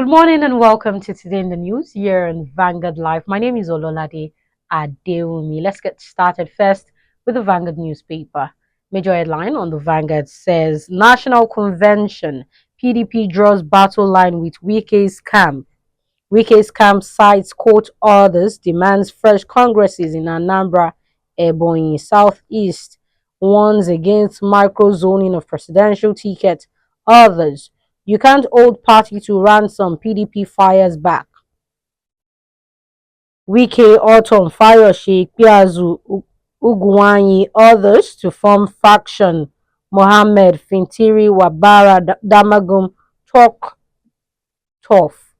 Good morning and welcome to Today in the News here in Vanguard Live. My name is Ololade Adewumi. Let's get started first with the Vanguard newspaper. Major headline on the Vanguard says National Convention PDP draws battle line with Wike's camp. Wike's camp cites court orders, demands fresh congresses in Anambra, Ebonyi, Southeast, warns against micro-zoning of presidential ticket. Others, you can't hold party to ransom, PDP fires back. Wike, Autumn, Fayoshe, Piazu, Ugwanyi, others to form faction. Mohammed, Fintiri, Wabara, Damagum, talk tough.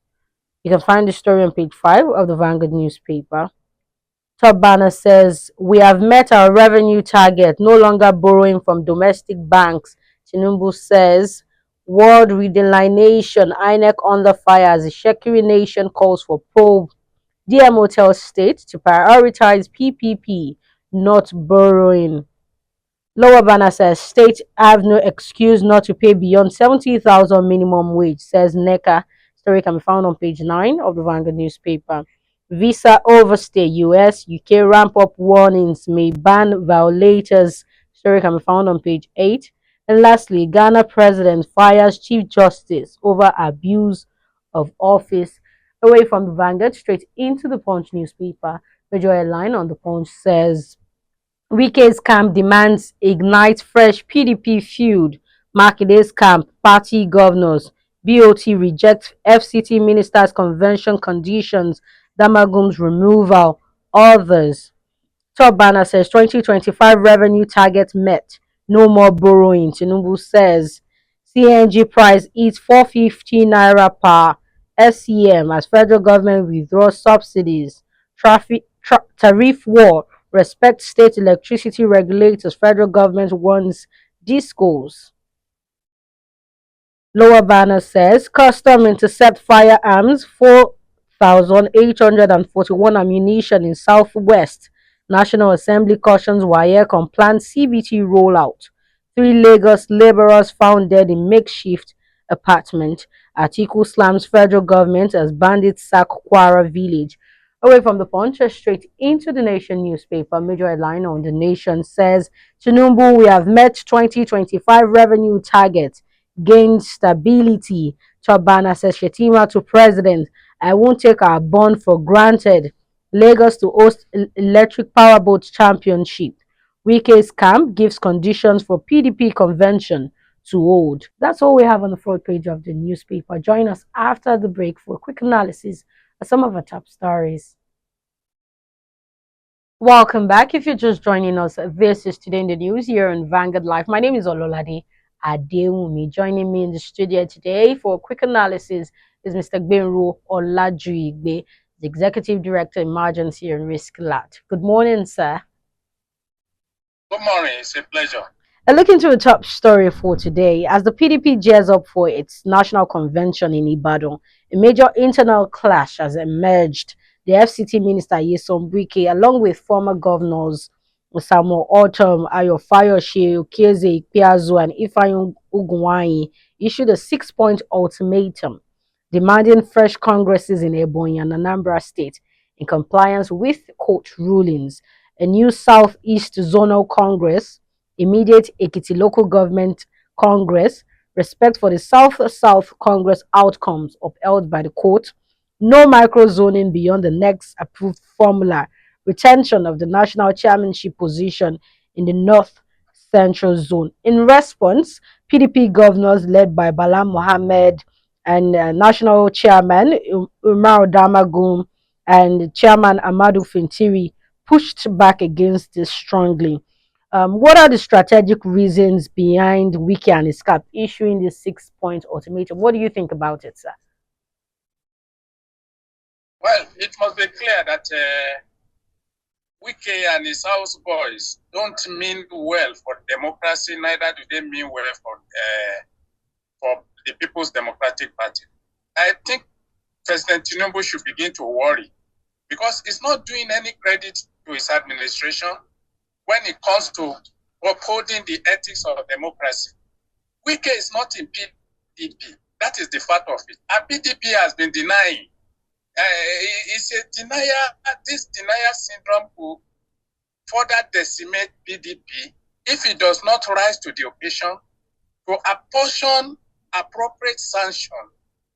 You can find the story on page 5 of the Vanguard newspaper. Top banner says, we have met our revenue target, no longer borrowing from domestic banks. Tinubu says, world redelineation, INEC under fire as the Shekiri nation calls for probe. DMO tells state to prioritize PPP, not borrowing. Lower banner says, state have no excuse not to pay beyond 70,000 minimum wage, says NECA. Story can be found on page 9 of the Vanguard newspaper. Visa overstay, US, UK ramp up warnings may ban violators. Story can be found on page 8. And lastly, Ghana president fires Chief Justice over abuse of office. Away from the Vanguard, straight into the Punch newspaper. Major headline on the Punch says, Wike's camp demands ignite fresh PDP feud. Makide's camp, party governors. BOT rejects FCT ministers' convention conditions. Damagum's removal. Others. Top banner says 2025 revenue target met. No more borrowing. Tinubu says CNG price eats 450 naira per SCM as federal government withdraws subsidies. Tariff war. Respect state electricity regulators. Federal government warns discos. Lower banner says custom intercept firearms 4,841 ammunition in Southwest. National Assembly cautions Wike on planned CBT rollout. 3 Lagos laborers found dead in makeshift apartment. Atiku slams federal government as bandits sack Kwara village. Away from the Punch, straight into the Nation newspaper. Major headline on the Nation says, Tinubu, we have met 2025 revenue target, gained stability. Chabana says, Shetima to president, I won't take our bond for granted. Lagos to host electric powerboat championship. Wike's camp gives conditions for PDP convention to hold. That's all we have on the front page of the newspaper. Join us after the break for a quick analysis of some of our top stories. Welcome back. If you're just joining us, this is Today in the News here on Vanguard Live. My name is Ololade Adewumi. Joining me in the studio today for a quick analysis is Mr. Gbenro Olajuigbe, the Executive Director, Emergency and Risk Lab. Good morning, sir. Good morning. It's a pleasure. And look into the top story for today. As the PDP gears up for its national convention in Ibadan, a major internal clash has emerged. The FCT Minister Yesom Wike, along with former governors Samuel Autumn, Ayo Fayoshe, Okezie Ikpeazu, and Ifeanyi Ugwanyi, issued a 6-point ultimatum demanding fresh congresses in Ebonyi and Anambra State in compliance with court rulings. A new Southeast Zonal Congress, immediate Ekiti Local Government Congress, respect for the South-South Congress outcomes upheld by the court, no microzoning beyond the next approved formula, retention of the national chairmanship position in the North Central Zone. In response, PDP governors led by Bala Mohammed and National Chairman Umar Damagum and Chairman Amadou Fintiri pushed back against this strongly. What are the strategic reasons behind Wike and his cap issuing this 6-point ultimatum? What do you think about it, sir? Well, it must be clear that Wike and his house boys don't mean well for democracy, neither do they mean well for the People's Democratic Party. I think President Tinubu should begin to worry because it's not doing any credit to his administration when it comes to upholding the ethics of democracy. Wike is not in PDP. That is the fact of it. And PDP has been denying. It's a denial. This denial syndrome will further decimate PDP if it does not rise to the occasion to apportion appropriate sanction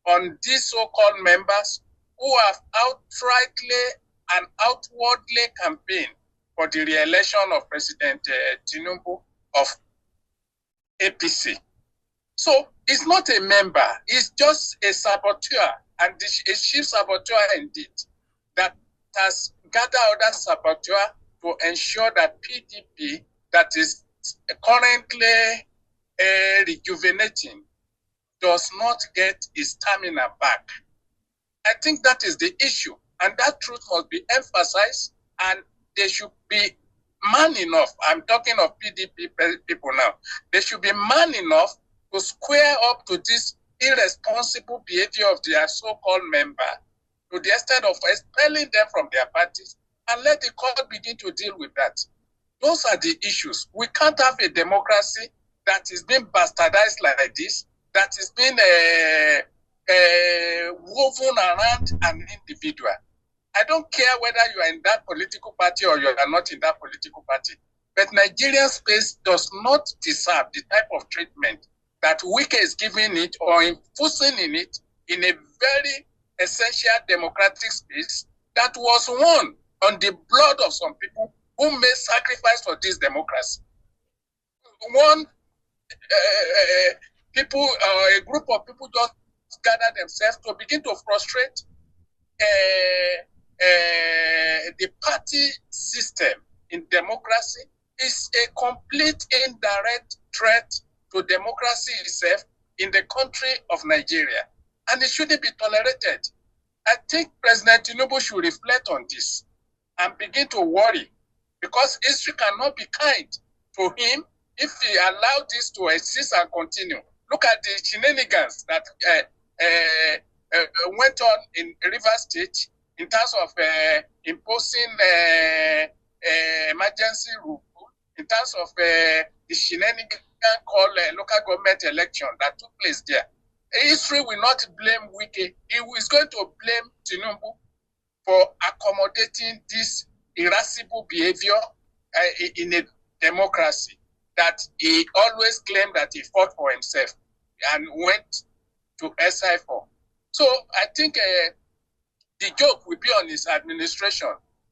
on these so-called members who have outrightly and outwardly campaigned for the re-election of President Tinubu of APC. So it's not a member, it's just a saboteur, and a chief saboteur indeed, that has gathered other saboteur to ensure that PDP, that is currently rejuvenating, does not get its stamina back. I think that is the issue, and that truth must be emphasized, and they should be man enough. I'm talking of PDP people now. They should be man enough to square up to this irresponsible behavior of their so-called member, to the extent of expelling them from their parties, and let the court begin to deal with that. Those are the issues. We can't have a democracy that is being bastardized like this, that is being woven around an individual. I don't care whether you are in that political party or you are not in that political party, but Nigerian space does not deserve the type of treatment that Wike is giving it or enforcing in it in a very essential democratic space that was won on the blood of some people who made sacrifice for this democracy. A group of people just gather themselves to begin to frustrate the party system in democracy is a complete indirect threat to democracy itself in the country of Nigeria, and it shouldn't be tolerated. I think President Tinubu should reflect on this and begin to worry, because history cannot be kind to him if he allowed this to exist and continue. Look at the shenanigans that went on in Rivers State in terms of imposing emergency rule, in terms of the shenanigans called local government election that took place there. History will not blame Wike. He is going to blame Tinubu for accommodating this irascible behavior in a democracy that he always claimed that he fought for himself and went to SI for. So I think the joke will be on his administration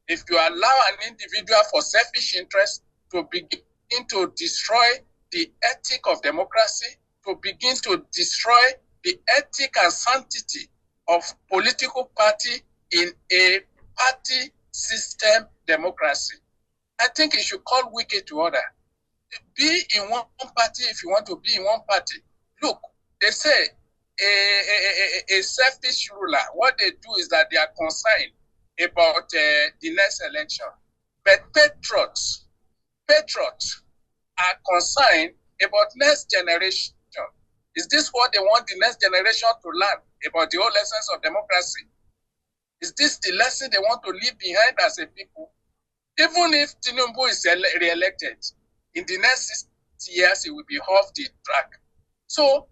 if you allow an individual for selfish interest to begin to destroy the ethic of democracy, to begin to destroy the ethic and sanctity of political party in a party system democracy. I think he should call Wike to order. Be in one party if you want to be in one party. Look, they say a selfish ruler, what they do is that they are concerned about the next election. But patriots are concerned about next generation. Is this what they want the next generation to learn about the whole lessons of democracy? Is this the lesson they want to leave behind as a people? Even if Tinubu is re-elected, in the next 6 years, he will be off the track. So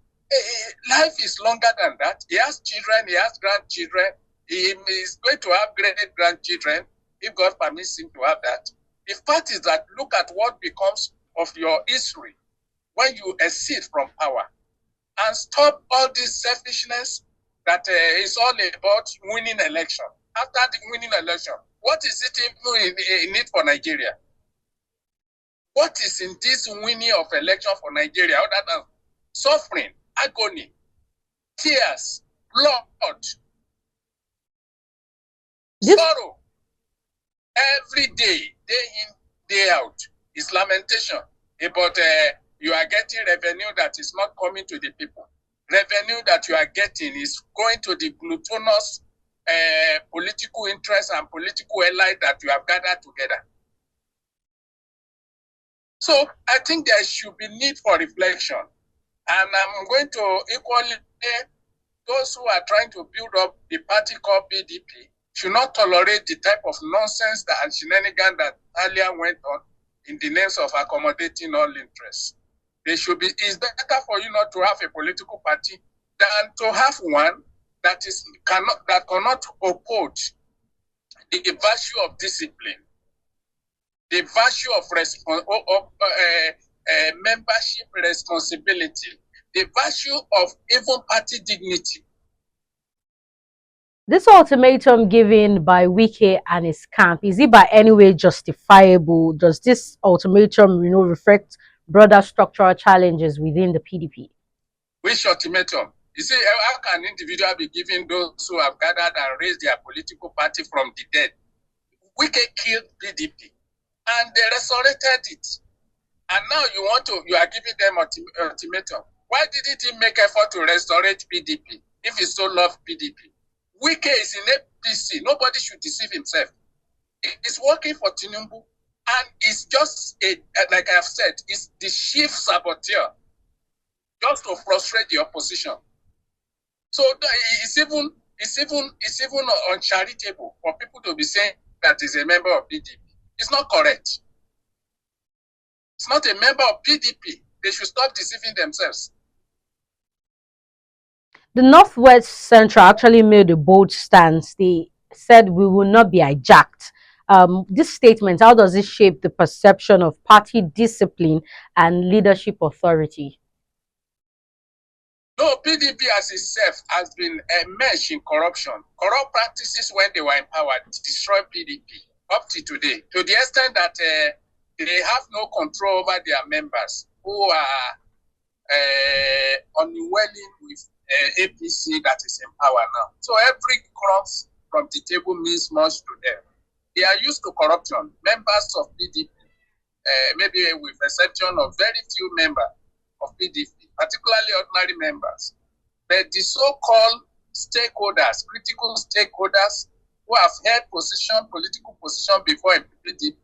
life is longer than that. He has children, he has grandchildren. He is going to have great-grandchildren if God permits him to have that. The fact is that look at what becomes of your history when you exceed from power, and stop all this selfishness that is all about winning election. After the winning election, what is it in it for Nigeria? What is in this winning of election for Nigeria other than suffering, agony, tears, blood, sorrow? Every day, day in, day out, is lamentation about you are getting revenue that is not coming to the people. Revenue that you are getting is going to the gluttonous political interests and political allies that you have gathered together. So I think there should be need for reflection. And I'm going to equally, those who are trying to build up the party called PDP should not tolerate the type of nonsense and shenanigans that earlier went on in the names of accommodating all interests. They should be, it's better for you not to have a political party than to have one that cannot uphold the virtue of discipline, the virtue of membership responsibility, the virtue of even party dignity. This ultimatum given by Wike and his camp, is it by any way justifiable? Does this ultimatum, reflect broader structural challenges within the PDP? Which ultimatum? You see, how can an individual be giving those who have gathered and raised their political party from the dead? Wike killed PDP and they resurrected it. And now you are giving them ultimatum. Why didn't he make effort to resurrect PDP if he so loved PDP? Wike is in APC. Nobody should deceive himself. It's working for Tinubu. And it's just, like I have said, it's the chief saboteur just to frustrate the opposition. So it's even uncharitable for people to be saying that he's a member of PDP. It's not correct. It's not a member of PDP. They should stop deceiving themselves. The Northwest Central actually made a bold stance. They said we will not be hijacked. This statement, how does it shape the perception of party discipline and leadership authority? No, PDP as itself has been enmeshed in corruption. Corrupt practices when they were in power destroyed PDP up to today, to the extent that they have no control over their members who are unwilling with APC that is in power now. So every cross from the table means much to them. They are used to corruption. Members of PDP, maybe with exception of very few members of PDP, particularly ordinary members, but the so-called stakeholders, critical stakeholders who have held political position before a PDP,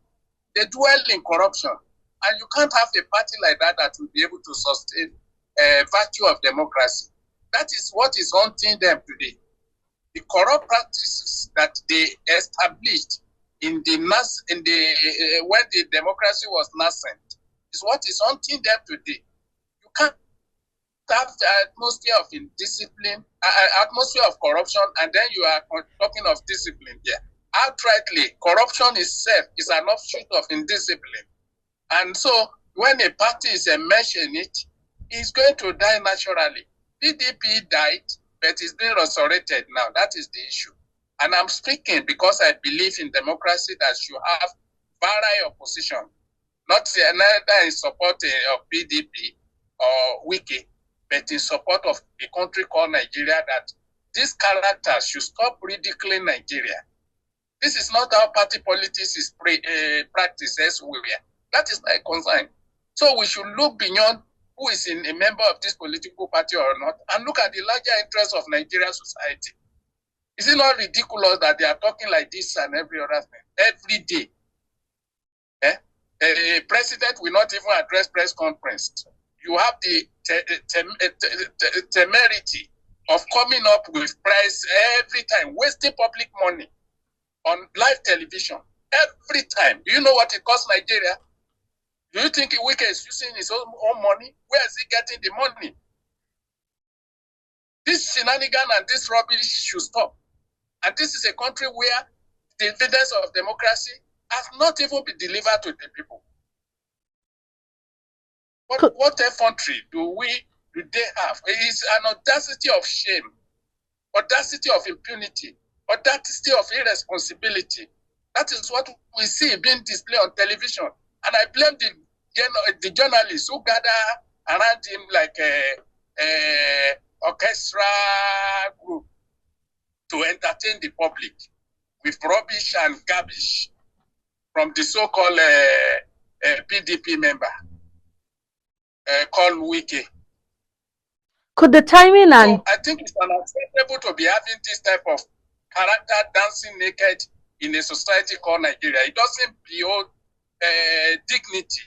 they dwell in corruption. And you can't have a party like that will be able to sustain virtue of democracy. That is what is haunting them today. The corrupt practices that they established when the democracy was nascent is what is haunting them today. You can't have the atmosphere of indiscipline, atmosphere of corruption, and then you are talking of discipline here. Outrightly, corruption itself is an offshoot of indiscipline. And so when a party is enmeshed in it, it's going to die naturally. PDP died, but it's being resurrected now. That is the issue. And I'm speaking because I believe in democracy that you have varied opposition, not neither in support of PDP or Wike, but in support of a country called Nigeria, that these characters should stop ridiculing Nigeria. This is not how party politics is practiced elsewhere. That is my concern. So we should look beyond who is a member of this political party or not, and look at the larger interests of Nigerian society. Is it not ridiculous that they are talking like this and every other thing every day? A president will not even address press conference. You have the temerity of coming up with price every time, wasting public money on live television every time. Do you know what it costs Nigeria? Do you think Wike is using his own money? Where is he getting the money? This shenanigan and this rubbish should stop. And this is a country where the evidence of democracy has not even been delivered to the people. What effrontery do they have? It is an audacity of shame, audacity of impunity, audacity of irresponsibility. That is what we see being displayed on television. And I blame the journalists who gather around him like a orchestra group to entertain the public with rubbish and garbage from the so-called PDP member called Wike. Could the timing and... So I think it's unacceptable to be having this type of character dancing naked in a society called Nigeria. It doesn't behold dignity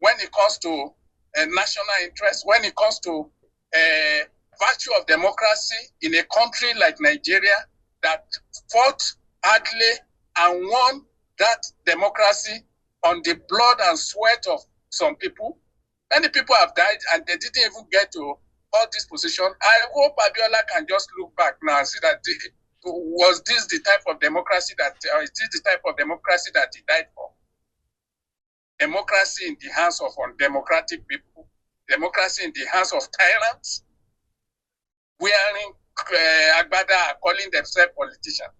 when it comes to national interest, when it comes to virtue of democracy in a country like Nigeria that fought hardly and won that democracy on the blood and sweat of some people. Many people have died and they didn't even get to all this position. I hope Abiola can just look back now and see that was this the type of democracy that is this the type of democracy that he died for? Democracy in the hands of undemocratic people, democracy in the hands of tyrants, wearing agbada, calling themselves politicians.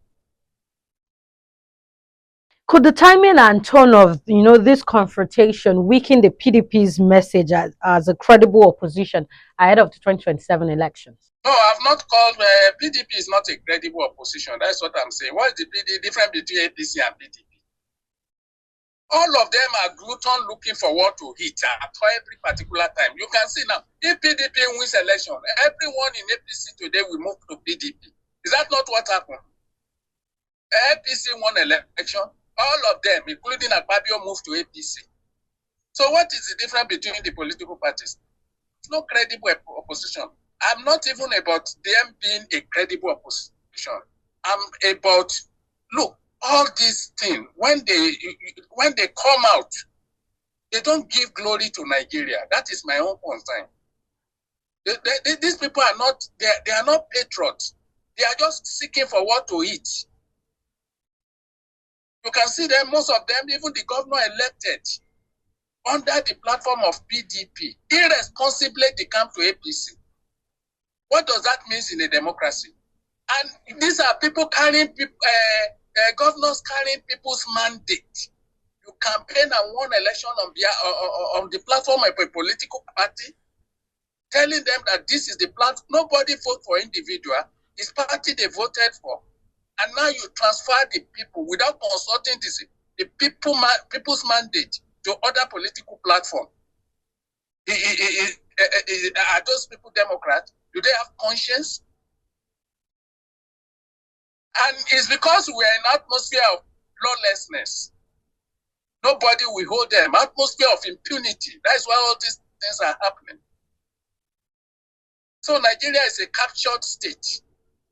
Could the timing and tone of this confrontation weaken the PDP's message as a credible opposition ahead of the 2027 elections? No, I've not called PDP is not a credible opposition. That's what I'm saying. What is the difference between APC and PDP? All of them are glutton looking for what to hit at every particular time. You can see now, if PDP wins election, everyone in APC today will move to PDP. Is that not what happened? APC won election. All of them, including Akpabio, moved to APC. So what is the difference between the political parties? It's no credible opposition. I'm not even about them being a credible opposition. I'm about, look, all these things, when they come out, they don't give glory to Nigeria. That is my own concern. These people are not, they are not patriots. They are just seeking for what to eat. You can see them, most of them, even the governor elected under the platform of PDP, irresponsibly they come to APC. What does that mean in a democracy? And these are people carrying, governors carrying people's mandate. You campaign and won election on the platform of a political party, telling them that this is the plan. Nobody vote for individual. It's party they voted for. And now you transfer the people without consulting the people's mandate to other political platform. Are those people Democrats? Do they have conscience? And it's because we are in an atmosphere of lawlessness. Nobody will hold them. Atmosphere of impunity. That's why all these things are happening. So Nigeria is a captured state.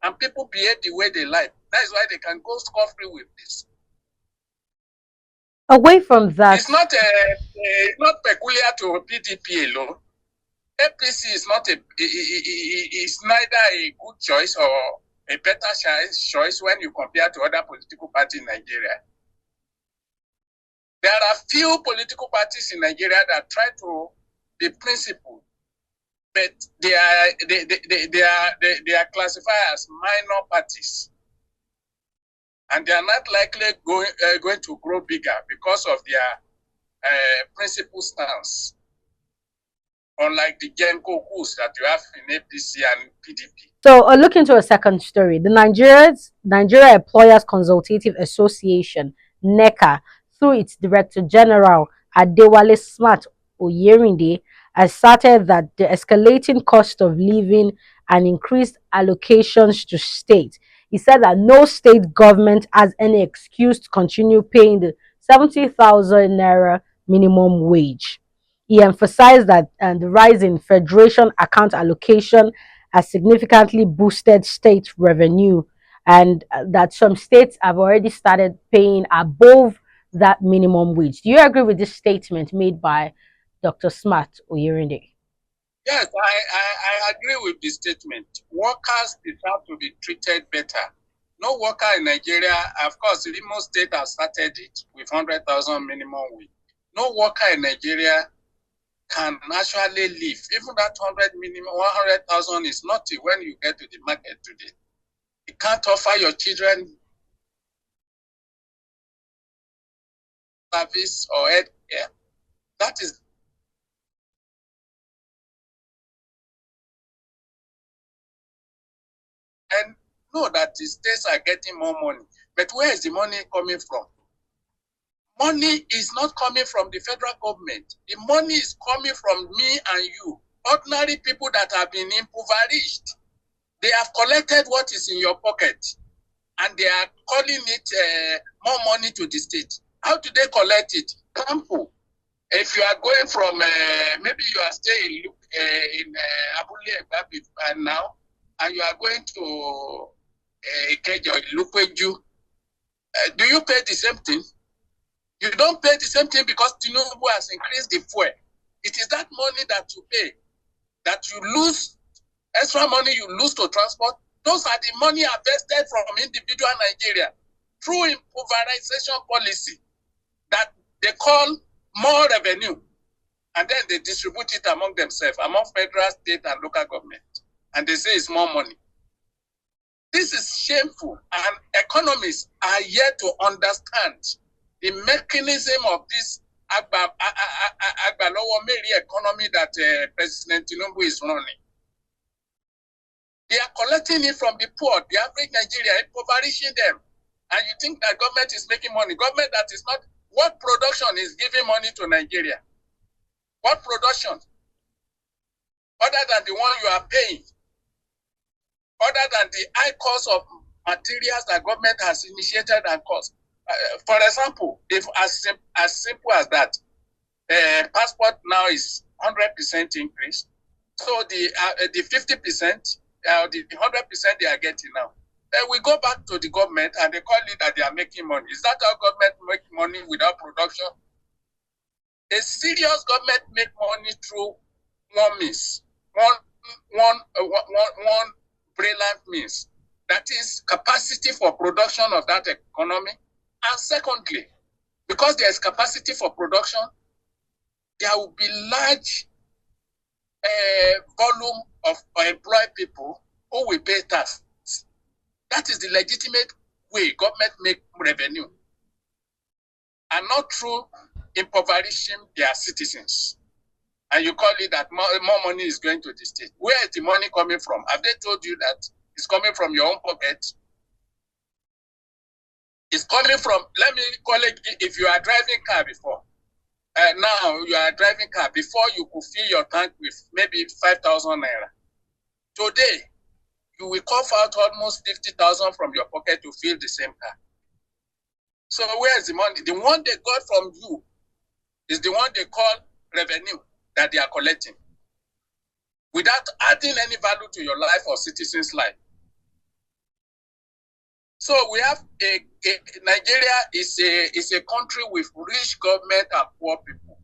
And people behave the way they like. That's why they can go scot-free with this. Away from that, it's not peculiar to PDP alone. APC is not is neither a good choice or a better choice when you compare to other political parties in Nigeria. There are few political parties in Nigeria that try to be principled, but they are classified as minor parties, and they are not likely going to grow bigger because of their principled stance. Unlike the Genko coups that you have in APC and PDP. So, look into a second story. The Nigeria Employers Consultative Association, NECA, through its Director General Adewale Smart Oyerinde, asserted that the escalating cost of living and increased allocations to states. He said that no state government has any excuse to continue paying the 70,000 naira minimum wage. He emphasized that the rise in federation account allocation has significantly boosted state revenue, and that some states have already started paying above that minimum wage. Do you agree with this statement made by Dr. Smart Oyerinde? Yes, I agree with the statement. Workers deserve to be treated better. No worker in Nigeria, of course, the Imo State has started it with 100,000 minimum wage. No worker in Nigeria can actually live. Even that 100,000 is nothing when you get to the market today. You can't offer your children service or health care. That is and know that the states are getting more money. But where is the money coming from? Money is not coming from the federal government. The money is coming from me and you, ordinary people that have been impoverished. They have collected what is in your pocket, and they are calling it more money to the state. How do they collect it? Example, if you are going from, maybe you are staying in Abule and now, and you are going to Ikeja or Ilupeju, do you pay the same thing? You don't pay the same thing because Tinubu has increased the fuel. It is that money that you pay, that you lose extra money you lose to transport, those are the money invested from individual Nigeria through impoverization policy that they call more revenue. And then they distribute it among themselves, among federal, state, and local government. And they say it's more money. This is shameful, and economists are yet to understand the mechanism of this Agbalowo economy that President Tinubu is running. They are collecting it from the poor, the average Nigerian, impoverishing them. And you think that government is making money. Government that is not, what production is giving money to Nigeria? What production? Other than the one you are paying, other than the high cost of materials that government has initiated and cost. For example, if as simple as that, passport now is 100% increase. So the 50%, the 100% they are getting now. Then we go back to the government and they call it that they are making money. Is that how government make money without production? A serious government make money through one means, one brilliant means. That is capacity for production of that economy. And secondly, because there is capacity for production, there will be large volume of employed people who will pay tax. That is the legitimate way government make revenue, and not through impoverishing their citizens. And you call it that more money is going to the state. Where is the money coming from? Have they told you that it's coming from your own pocket? It's coming from, let me call it, if you are driving car before, now you are driving car, before you could fill your tank with maybe 5,000 naira. Today, you will cough out almost 50,000 from your pocket to fill the same car. So where is the money? The one they got from you is the one they call revenue that they are collecting, without adding any value to your life or citizens' life. So we have Nigeria is a country with rich government and poor people,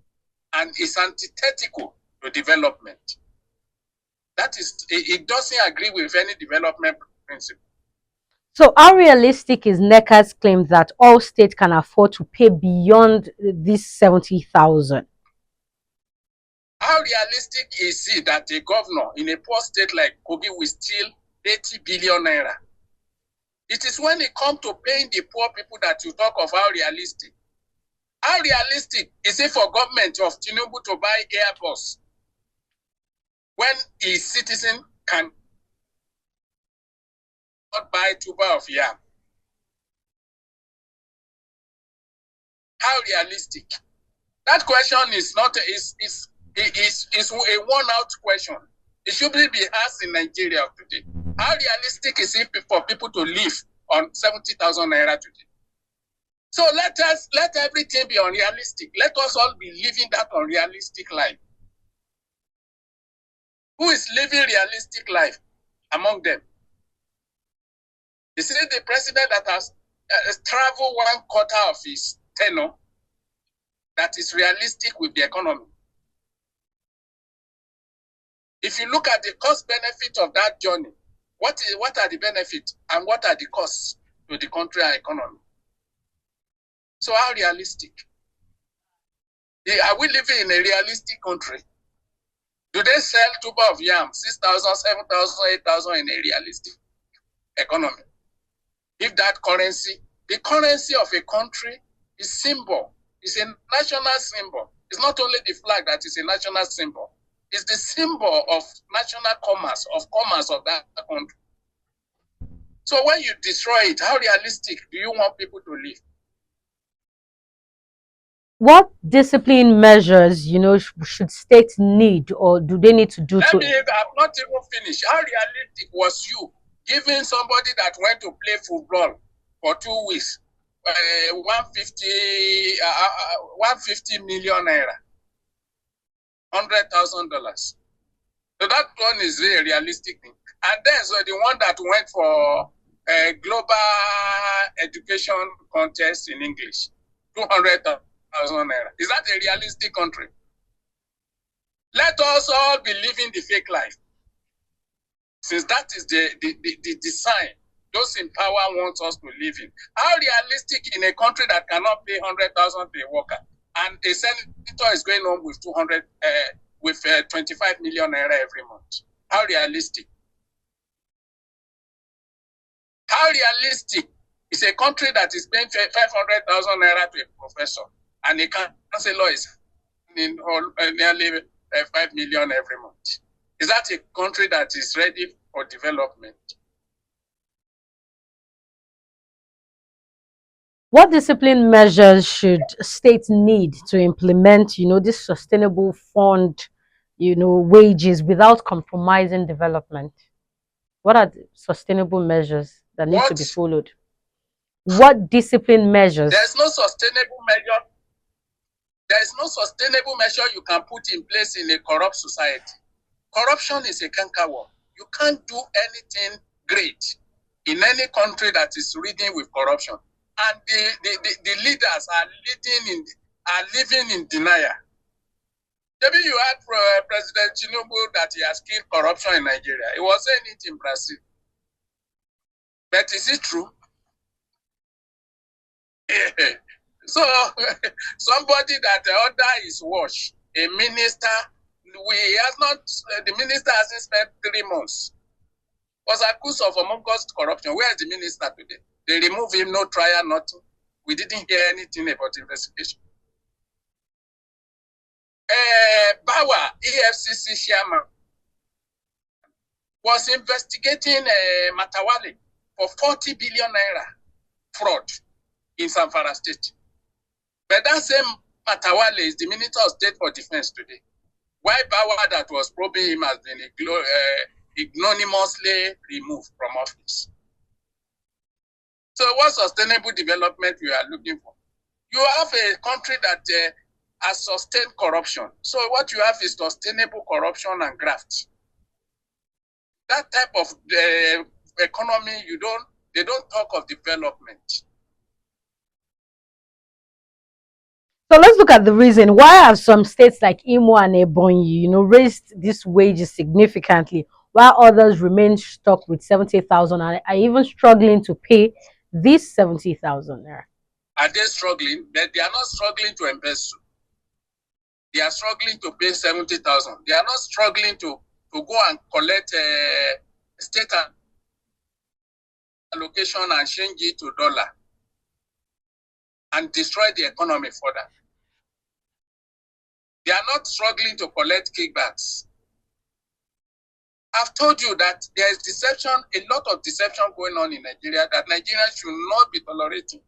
and it's antithetical to development. That is, it doesn't agree with any development principle. So how realistic is NECA's claim that all states can afford to pay beyond this 70,000? How realistic is it that a governor in a poor state like Kogi will steal 80 billion naira? It is when it comes to paying the poor people that you talk of how realistic. How realistic is it for government of Tinubu to buy Airbus when his citizen can not buy tuber of yam? How realistic? That question is not is a worn-out question. It shouldn't be asked in Nigeria today. How realistic is it for people to live on 70,000 naira today? So let everything be unrealistic. Let us all be living that unrealistic life. Who is living realistic life among them? Is it the president that has traveled 1/4 of his tenure that is realistic with the economy? If you look at the cost benefit of that journey, what are the benefits and what are the costs to the country and economy? So how realistic? Are we living in a realistic country? Do they sell tuber of yam 6,000, 7,000, 8,000 in a realistic economy? If that currency, the currency of a country is symbol, is a national symbol. It's not only the flag that is a national symbol. It's the symbol of national commerce of that country. So when you destroy it, how realistic do you want people to live? What discipline measures, should states need, or do they need to do I'm not even finished. How realistic was you giving somebody that went to play football for 2 weeks 150 million naira, $100,000? So that one is a realistic thing. And then so the one that went for a global education contest in English, 200,000 naira. Is that a realistic country? Let us all be living the fake life. Since that is the design those in power want us to live in. How realistic in a country that cannot pay 100,000 to a worker, and a senator is going home with 25 million naira every month? How realistic? How realistic is a country that is paying 500,000 naira to a professor, and a councillor is in nearly 5 million every month? Is that a country that is ready for development? What discipline measures should states need to implement, this sustainable fund, wages without compromising development? What are the sustainable measures that need to be followed? What discipline measures? There's no sustainable measure. There is no sustainable measure you can put in place in a corrupt society. Corruption is a cankerworm. You can't do anything great in any country that is ridden with corruption. And the leaders are living in denial. Maybe you heard President Tinubu that he has killed corruption in Nigeria. He was saying it in Brazil. But is it true? So somebody that order his wash, a minister, the minister hasn't spent 3 months. Was accused of among us corruption. Where is the minister today? They remove him, no trial, nothing. We didn't hear anything about investigation. Bawa, EFCC chairman, was investigating Matawale for 40 billion naira fraud in Zamfara State. But that same Matawale is the Minister of State for Defense today. Why Bawa that was probing him has been ignominiously removed from office. So what sustainable development we are looking for? You have a country that has sustained corruption. So what you have is sustainable corruption and graft. That type of economy, they don't talk of development. So let's look at the reason. Why have some states like Imo and Ebonyi, raised these wages significantly, while others remain stuck with 70,000 and are even struggling to pay this 70,000 naira? Are they struggling? But they are not struggling to invest. They are struggling to pay 70,000. They are not struggling to go and collect state allocation and change it to dollar and destroy the economy further. They are not struggling to collect kickbacks. I've told you that there is deception, a lot of deception going on in Nigeria that Nigerians should not be tolerating.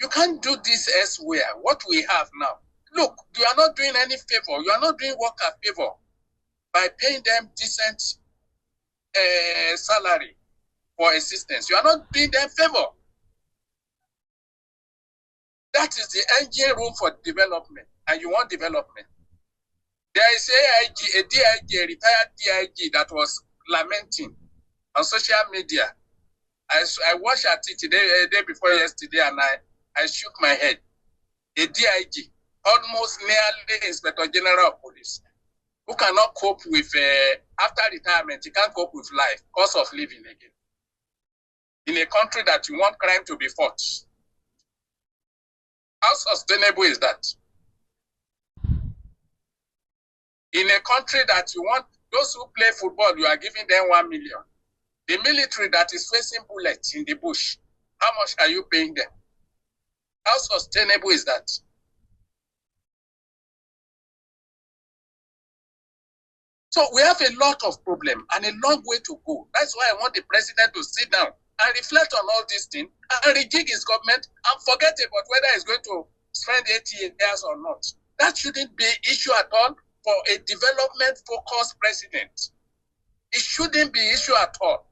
You can't do this elsewhere. What we have now, look, you are not doing any favor. You are not doing work a favor by paying them decent salary for assistance. You are not doing them favor. That is the engine room for development, and you want development. There is a DIG, a retired DIG that was lamenting on social media. I watched at it today, day before yesterday, and I shook my head. A DIG, almost nearly Inspector General of Police, who cannot cope with, after retirement, he can't cope with life, cost of living again. In a country that you want crime to be fought. How sustainable is that? In a country that you want, those who play football, you are giving them 1 million. The military that is facing bullets in the bush, how much are you paying them? How sustainable is that? So we have a lot of problems and a long way to go. That's why I want the president to sit down and reflect on all these things and rejig his government and forget about whether he's going to spend 80 years or not. That shouldn't be an issue at all for a development-focused president. It shouldn't be an issue at all.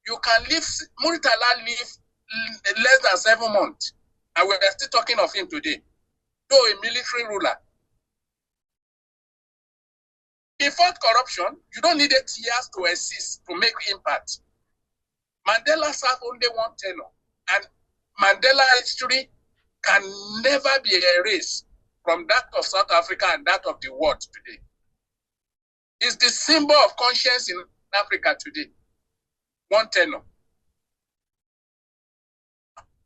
You can live, Muritala live less than 7 months, and we're still talking of him today, though a military ruler. He fought corruption. You don't need 8 years to assist, to make impact. Mandela served only 1 tenure, and Mandela history can never be erased from that of South Africa and that of the world today. It's the symbol of conscience in Africa today. One tenor.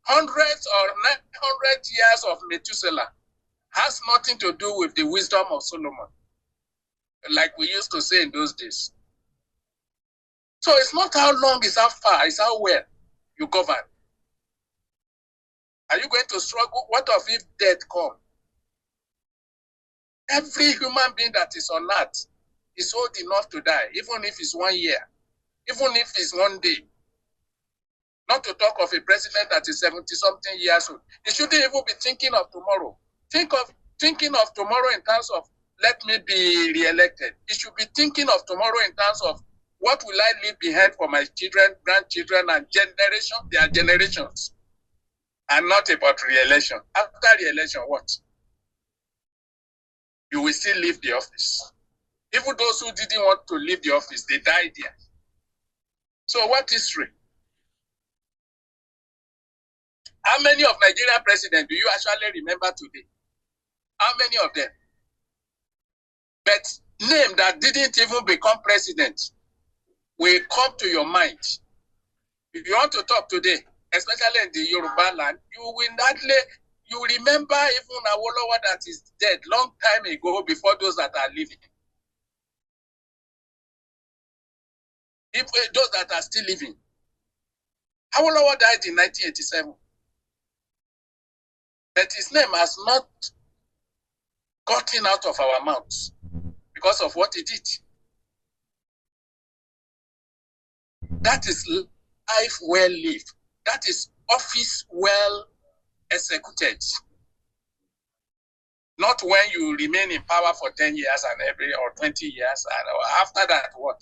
Hundreds or 900 years of Methuselah has nothing to do with the wisdom of Solomon, like we used to say in those days. So it's not how long, it's how far, it's how well you govern. Are you going to struggle? What if death comes? Every human being that is on earth is old enough to die, even if it's 1 year, even if it's 1 day. Not to talk of a president that is 70-something years old. He shouldn't even be thinking of tomorrow. Thinking of tomorrow in terms of, let me be re-elected. He should be thinking of tomorrow in terms of, what will I leave behind for my children, grandchildren, and their generations? And not about re-election. After re-election, what? You will still leave the office. Even those who didn't want to leave the office, they died there. So what history? How many of Nigerian presidents do you actually remember today? How many of them? But name that didn't even become president will come to your mind. If you want to talk today, especially in the Yoruba land, you remember even Awolowo that is dead long time ago before those that are living. If those that are still living. Awolowo died in 1987. But his name has not gotten out of our mouths because of what he did. That is life well lived. That is office well executed. Not when you remain in power for 10 years or 20 years, and after that, what?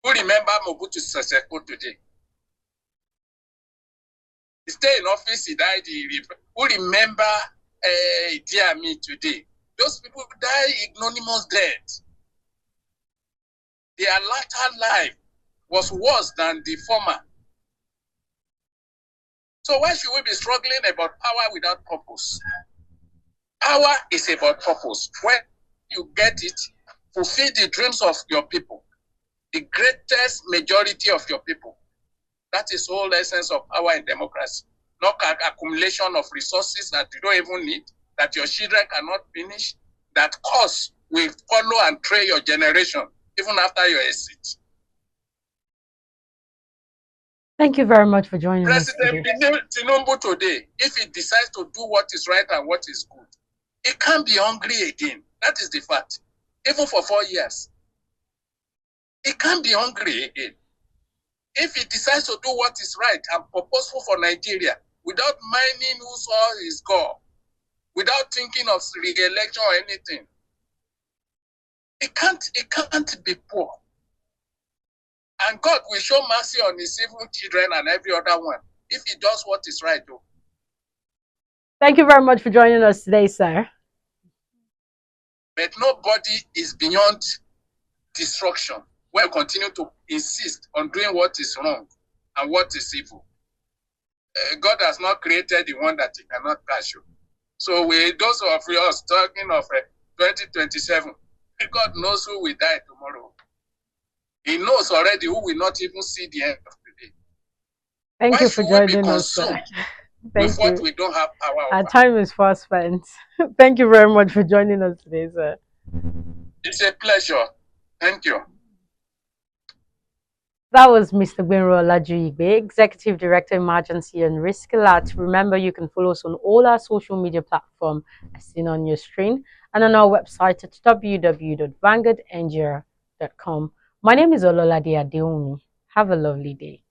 Who remember Mobutu Sese Seko today? He stayed in office, he died. Who remember Idi Amin today? Those people die ignominious death. Their latter life was worse than the former. So why should we be struggling about power without purpose? Power is about purpose. When you get it, fulfill the dreams of your people, the greatest majority of your people. That is the whole essence of power in democracy. Not accumulation of resources that you don't even need, that your children cannot finish, that cause will follow and trail your generation, even after your exit. Thank you very much for joining us today. President Tinubu today, if he decides to do what is right and what is good, he can't be hungry again. That is the fact. Even for 4 years. He can't be hungry again. If he decides to do what is right and purposeful for Nigeria, without minding whose all is God, without thinking of re-election or anything, it can't be poor. And God will show mercy on his evil children and every other one if he does what is right, though. Thank you very much for joining us today, sir. But nobody is beyond destruction. We'll continue to insist on doing what is wrong and what is evil. God has not created the one that he cannot catch you. So those of us talking of 2027, God knows who will die tomorrow. He knows already who will not even see the end of the day. Thank you for joining us, sir. Thank you. What we don't have power over. Our time is fast spent. Thank you very much for joining us today, sir. It's a pleasure. Thank you. That was Mr. Benro Olajuigbe, Executive Director, Emergency and Risk Alert. Remember, you can follow us on all our social media platforms as seen on your screen and on our website at www.vanguardnigeria.com. My name is Ololade Adeomi. Have a lovely day.